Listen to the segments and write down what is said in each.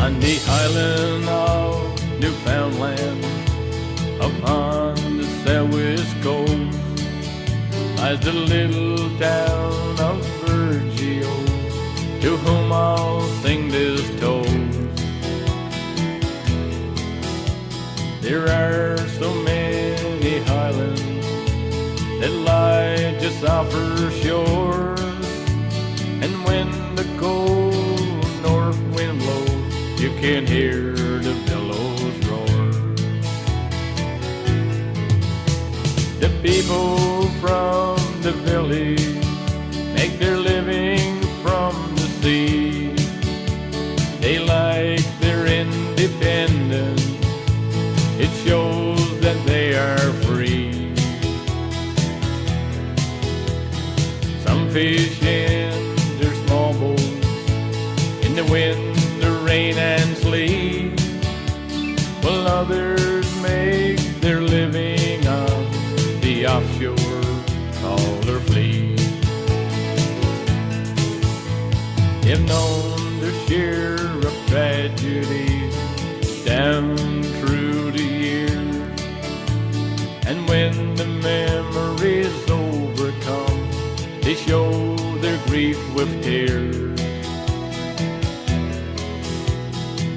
On the island of Newfoundland, upon the southwest coast, lies the little town of Burgeo, to whom I'll sing this toast. There are so many highlands that lie just off her shore, and when the cold north wind blows, you can hear the billows roar. The people from the village make their living from the sea. They like their independence, it shows that they are free. Some fish in their small boats in the wind, the rain and sleet, while others make their living on the offshore trawler fleet. They've known their share of tragedies down through the years, and when the memories overcome, they show their grief with tears.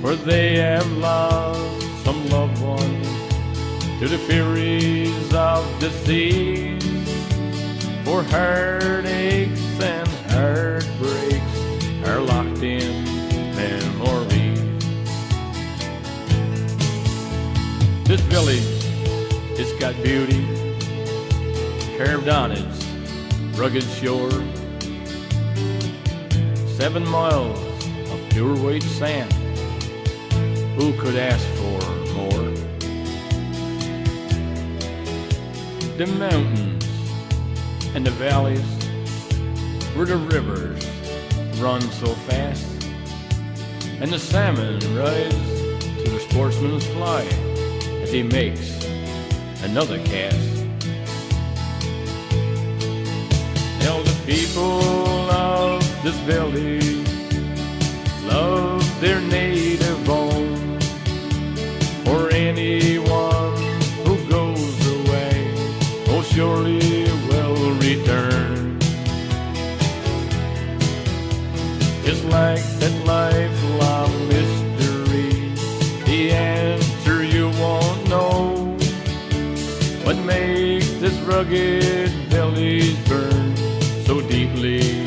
For they have lost some loved ones to the furies of the seas, for heartaches and heartbreaks are locked in memories. This village, it's got beauty carved on its rugged shore. 7 miles of pure white sand, who could ask for more? The mountains and the valleys where the rivers run so fast, and the salmon rise to the sportsman's fly as he makes another cast. Tell the people of this village love their native home, for anyone who goes away most surely will return. Just like that lifelong mystery, the answer you won't know. What makes this rugged village burn so deeply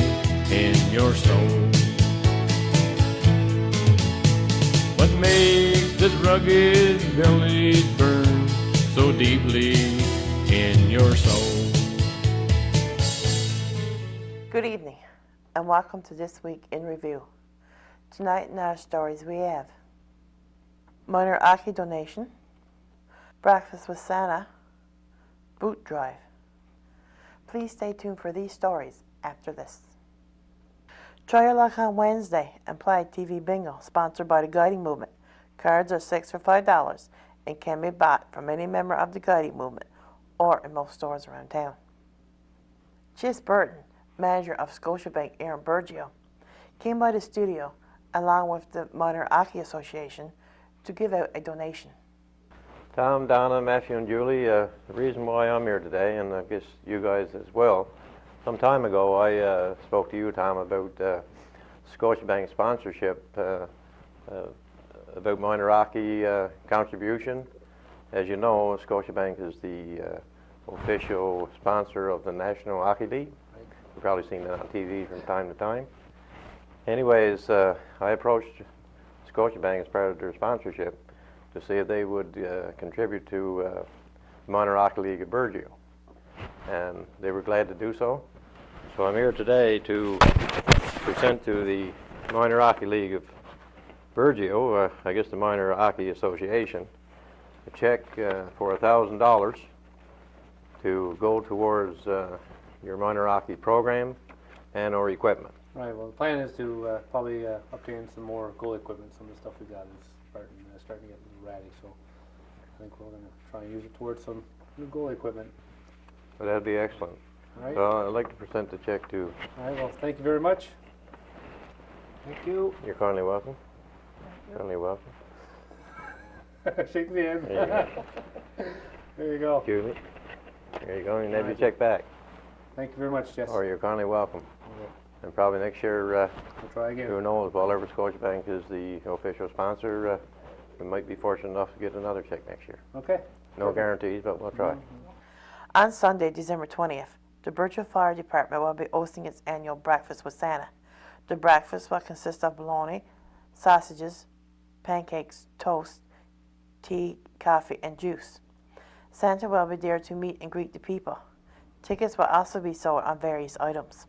in your soul? What makes this rugged village burn so deeply in your soul? Good evening, and welcome to This Week in Review. Tonight in our stories we have minor Aki donation, breakfast with Santa, boot drive. Please stay tuned for these stories after this. Try your luck on Wednesday and play TV Bingo, sponsored by the Guiding Movement. Cards are 6 for $5 and can be bought from any member of the Guiding Movement or in most stores around town. Chis Burton, manager of Scotiabank here in Burgeo, came by the studio along with the Minor Hockey Association to give out a donation. Tom, Donna, Matthew, and Julie, the reason why I'm here today, and I guess you guys as well, some time ago I spoke to you, Tom, about Scotiabank sponsorship, about minor hockey contribution. As you know, Scotiabank is the official sponsor of the National Hockey League. You've probably seen that on TV from time to time. Anyways, I approached Scotiabank as part of their sponsorship to see if they would contribute to Minor Hockey League at Burgeo, and they were glad to do so. So I'm here today to present to the Minor Hockey League of Burgeo, I guess the Minor Hockey Association, a check for $1,000 to go towards your minor hockey program and or equipment. Right, well the plan is to probably obtain some more goal equipment. Some of the stuff we got is starting to get a little ratty, so I think we're going to try and use it towards some new goal equipment. Well, that'd be excellent. All right. So I'd like to present the check to... All right, well thank you very much. Thank you. You're kindly welcome. Certainly welcome. Shake the hand. There you go. There you go. Excuse me. There you go. You never Thank check back. Thank you very much, Jess. Or you're kindly welcome. Okay. And probably next year, We'll try again. who knows, while ever Scotiabank is the official sponsor, we might be fortunate enough to get another check next year. Okay. No guarantees, but we'll try. On Sunday, December 20th, the Burgeo Fire Department will be hosting its annual Breakfast with Santa. The breakfast will consist of bologna, sausages, pancakes, toast, tea, coffee, and juice. Santa will be there to meet and greet the people. Tickets will also be sold on various items.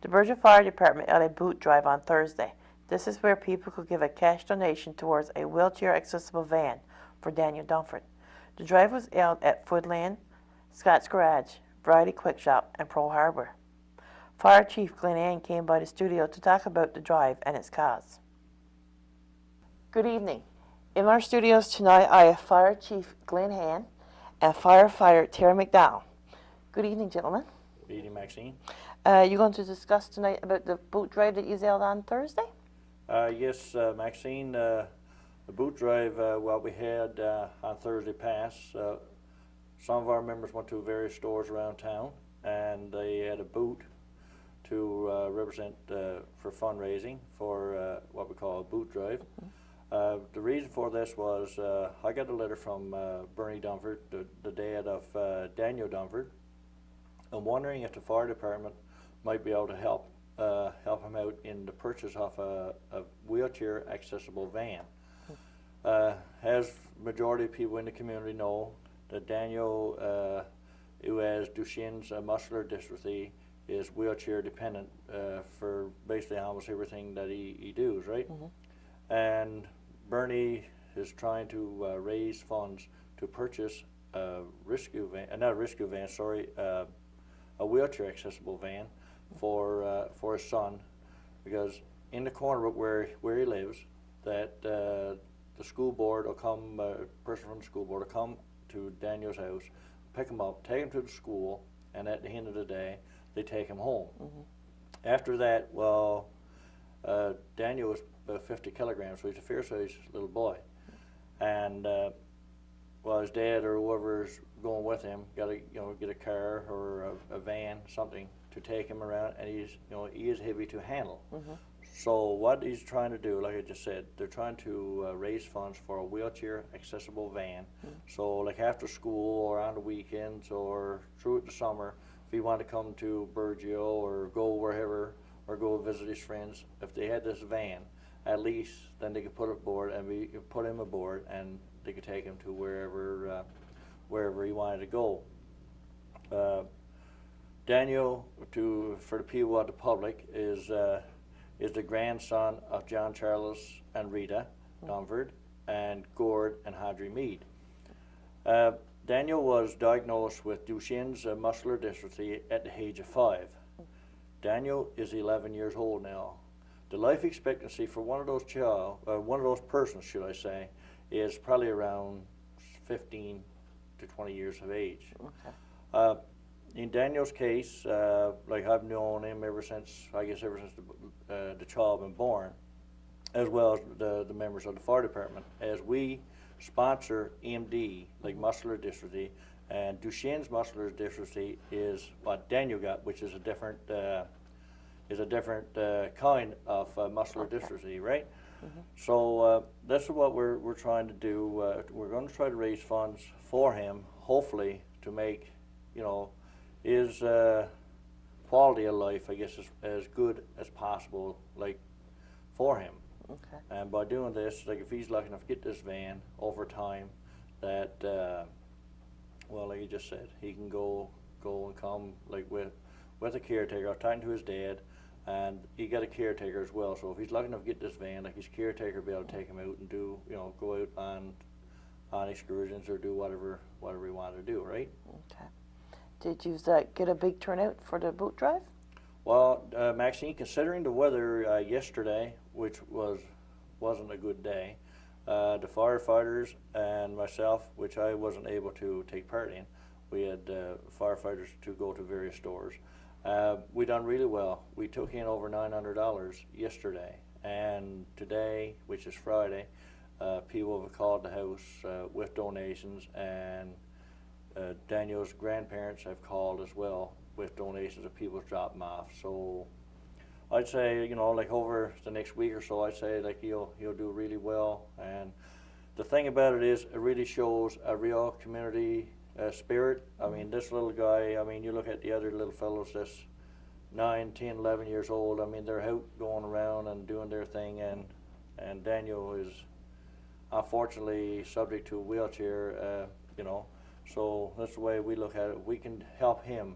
The Burgeo Fire Department held a boot drive on Thursday. This is where people could give a cash donation towards a wheelchair-accessible van for Daniel Durnford. The drive was held at Foodland, Scott's Garage, Variety Quick Shop, and Pearl Harbor. Fire Chief Glenn Ann came by the studio to talk about the drive and its cause. Good evening. In our studios tonight, I have Fire Chief Glenn Ann and Firefighter Terry McDowell. Good evening, gentlemen. Good evening, Maxine. You're going to discuss tonight about the boot drive that you held on Thursday? Yes, Maxine, the boot drive, what we had on Thursday past, some of our members went to various stores around town and they had a boot to represent for fundraising for what we call a boot drive. The reason for this was I got a letter from Bernie Durnford, the dad of Daniel Durnford, and wondering if the fire department might be able to help him out in the purchase of a wheelchair accessible van. As majority of people in the community know, that Daniel, who has Duchenne's muscular dystrophy, is wheelchair dependent for basically almost everything that he does, right? Mm-hmm. And Bernie is trying to raise funds to purchase a rescue van, not a rescue van, sorry, a wheelchair accessible van for his son, because in the corner where he lives, that the school board will come, a person from the school board will come to Daniel's house, pick him up, take him to the school, and at the end of the day, they take him home. Mm-hmm. After that, well, Daniel was about 50 kilograms, so he's a fair-sized little boy, and well, his dad or whoever's going with him got to get a car or a van, something to take him around, and he is heavy to handle. Mm-hmm. So what he's trying to do, like I just said, they're trying to raise funds for a wheelchair accessible van. Mm-hmm. So like after school or on the weekends or throughout the summer, if he wanted to come to Burgeo or go wherever or go visit his friends, if they had this van, at least then they could put him aboard and they could take him to wherever he wanted to go. Daniel, for the people of the public, is the grandson of John Charles and Rita Durnford and Gord and Hadri Mead. Daniel was diagnosed with Duchenne's muscular dystrophy at the age of 5. Daniel is 11 years old now. The life expectancy for one of those persons, should I say, is probably around 15 to 20 years of age. Okay. In Daniel's case, like I've known him ever since the child been born, as well as the members of the fire department, as we sponsor MD, like muscular dystrophy, and Duchenne's muscular dystrophy is what Daniel got, which is a different kind of muscular dystrophy, right? Mm-hmm. So that's what we're trying to do. We're going to try to raise funds for him, hopefully to make his quality of life, I guess, as good as possible, like for him. Okay. And by doing this, like if he's lucky enough to get this van over time, that well, like you just said, he can go and come like with a caretaker. I was talking to his dad, and he got a caretaker as well. So if he's lucky enough to get this van, like his caretaker will be able to take him out and do, go out on excursions or do whatever he wanted to do, right? Okay. Did you get a big turnout for the boot drive? Well, Maxine, considering the weather yesterday, which wasn't a good day, the firefighters and myself, which I wasn't able to take part in, we had firefighters to go to various stores. We done really well. We took in over $900 yesterday, And today, which is Friday, people have called the house with donations, and Daniel's grandparents have called as well with donations of people dropping off. So I'd say, you know, like over the next week or so, I'd say like he'll do really well. And the thing about it is, it really shows a real community spirit. I mean, this little guy, I mean, you look at the other little fellows that's 9, 10, 11 years old. I mean, they're out going around and doing their thing, and Daniel is unfortunately subject to a wheelchair, you know. So that's the way we look at it. We can help him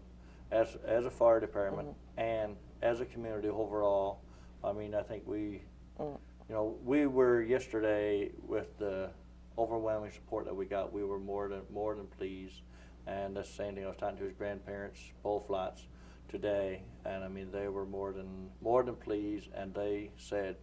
as a fire department and as a community overall. I mean, I think we, you know, we were yesterday with the overwhelming support that we got. We were more than pleased, and that's the same thing. I was talking to his grandparents, both lots, today, and I mean, they were more than pleased, and they said,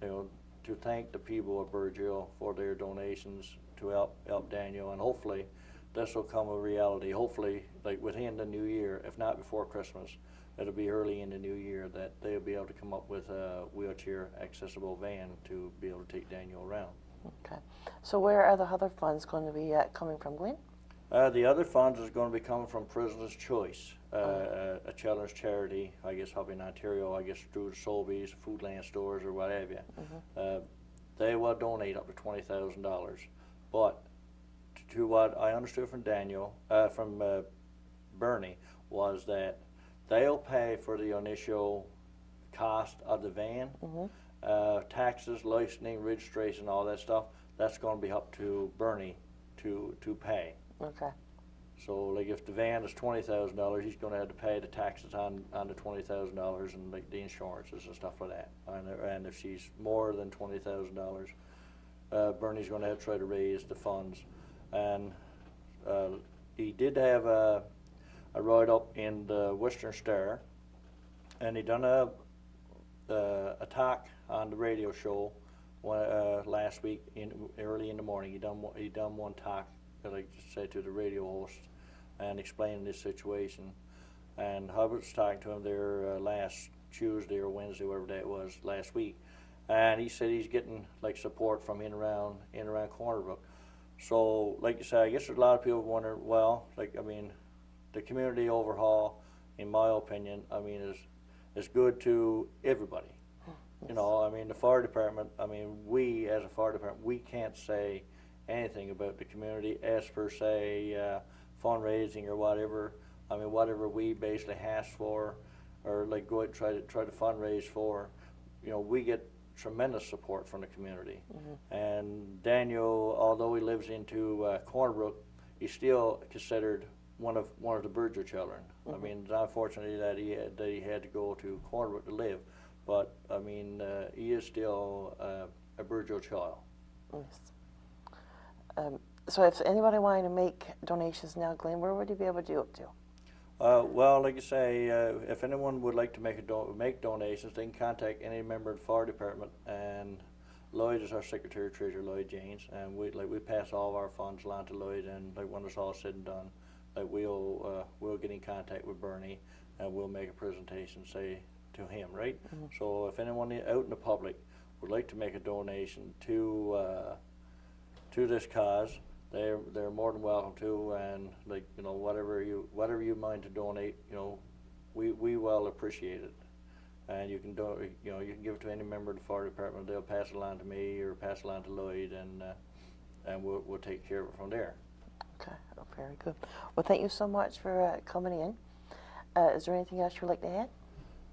you know, to thank the people of Burgeo for their donations to help Daniel, and hopefully this will come a reality. Hopefully, like within the new year, if not before Christmas, it'll be early in the new year that they'll be able to come up with a wheelchair accessible van to be able to take Daniel around. Okay. So where are the other funds going to be coming from, Glenn? The other funds is going to be coming from Prisoner's Choice, a children's charity, I guess, up in Ontario, I guess through the Sobeys, Foodland stores, or what have you. They will donate up to $20,000. But to what I understood from Daniel, from Bernie, was that they'll pay for the initial cost of the van, taxes, licensing, registration, all that stuff. That's going to be up to Bernie to pay. Okay. So, like, if the van is $20,000, he's going to have to pay the taxes on the $20,000 and like the insurances and stuff like that. And if she's more than $20,000, Bernie's going to have to try to raise the funds. And he did have a write-up in the Western Star, and he done a talk on the radio show last week early in the morning. He done one talk, like I said, to the radio host and explaining this situation. And Hubbard's talking to him there last Tuesday or Wednesday, whatever that was, last week. And he said he's getting like support from in around Cornerbrook. So, like you said, I guess there's a lot of people wondering, well, like, I mean, the community overhaul, in my opinion, I mean, is good to everybody. You know, I mean, the fire department, I mean, we as a fire department, we can't say anything about the community as per se fundraising or whatever. I mean, whatever we basically ask for, or like go out and try to fundraise for, you know, we get tremendous support from the community. And Daniel, although he lives into Cornerbrook, he's still considered one of the Burgeo children. I mean, it's unfortunate that he had to go to Cornerbrook to live, but I mean, he is still a Burgeo child. Yes. So if anybody wanted to make donations now, Glenn, where would you be able to do it to? Well, like I say, if anyone would like to make donations, they can contact any member of the fire department, and Lloyd is our secretary treasurer, Lloyd James, and we pass all of our funds along to Lloyd, and like when it's all said and done, like we'll get in contact with Bernie, and we'll make a presentation, say, to him, right? So if anyone out in the public would like to make a donation to this cause, they're more than welcome to, and like, you know, whatever you mind to donate, you know, we well appreciate it. And you can you can give it to any member of the fire department. They'll pass it along to me or pass it along to Lloyd, and we'll take care of it from there. Okay, oh, very good. Well, thank you so much for coming in. Is there anything else you'd like to add?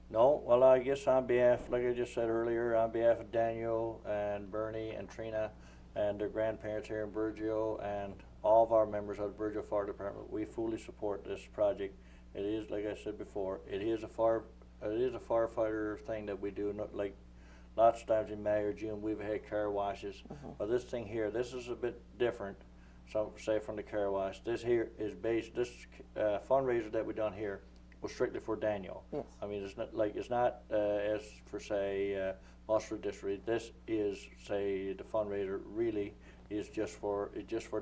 No, well, I guess on behalf, like I just said earlier, on behalf of Daniel and Bernie and Trina and their grandparents here in Burgeo and all of our members of the Burgeo Fire Department, we fully support this project. It is, like I said before, it is a firefighter thing that we do. Not like lots of times in May or June we've had car washes, but this thing here, this is a bit different. Some say from the car wash. This here is based. This fundraiser that we done here was strictly for Daniel. Yes. I mean, it's not as for say Mustard District. This is, say, the fundraiser really is just for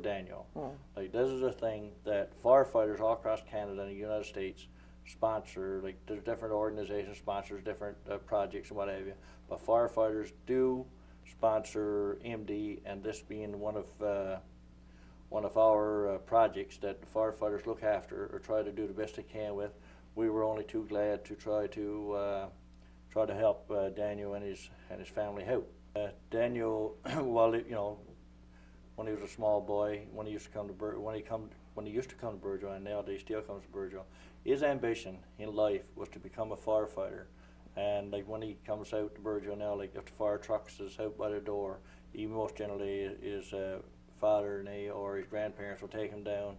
Daniel. Like, this is a thing that firefighters all across Canada and the United States sponsor, like there's different organizations sponsors different projects and what have you, but firefighters do sponsor MD, and this being one of our projects that the firefighters look after or try to do the best they can with. We were only too glad to try to help Daniel and his family out. Daniel, well, you know, when he was a small boy, when he used to come to Burgeo, and nowadays still comes to Burgeo, his ambition in life was to become a firefighter. And like when he comes out to Burgeo now, like if the fire trucks is out by the door, he most generally his father and he or his grandparents will take him down,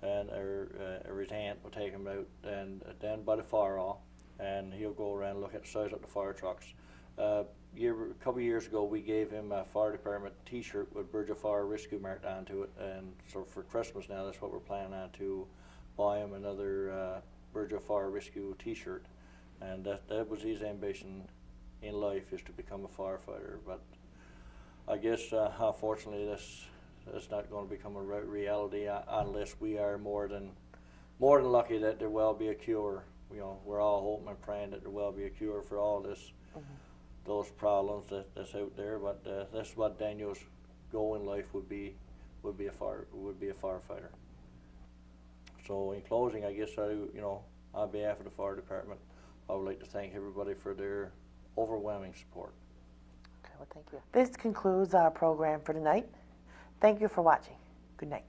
and or his aunt will take him out and down by the fire hall, and he'll go around and look at the size of the fire trucks. A couple of years ago, we gave him a fire department T-shirt with Burgeo Fire Rescue marked onto it, and so for Christmas now, that's what we're planning on, to buy him another Burgeo Fire Rescue T-shirt, and that was his ambition in life, is to become a firefighter. But I guess unfortunately, that's not going to become a reality unless we are more than lucky that there will be a cure. You know, we're all hoping and praying that there will be a cure for all this. Those problems that's out there, but that's what Daniel's goal in life would be a firefighter. So in closing, I guess on behalf of the fire department, I would like to thank everybody for their overwhelming support. Okay, well, thank you. This concludes our program for tonight. Thank you for watching. Good night.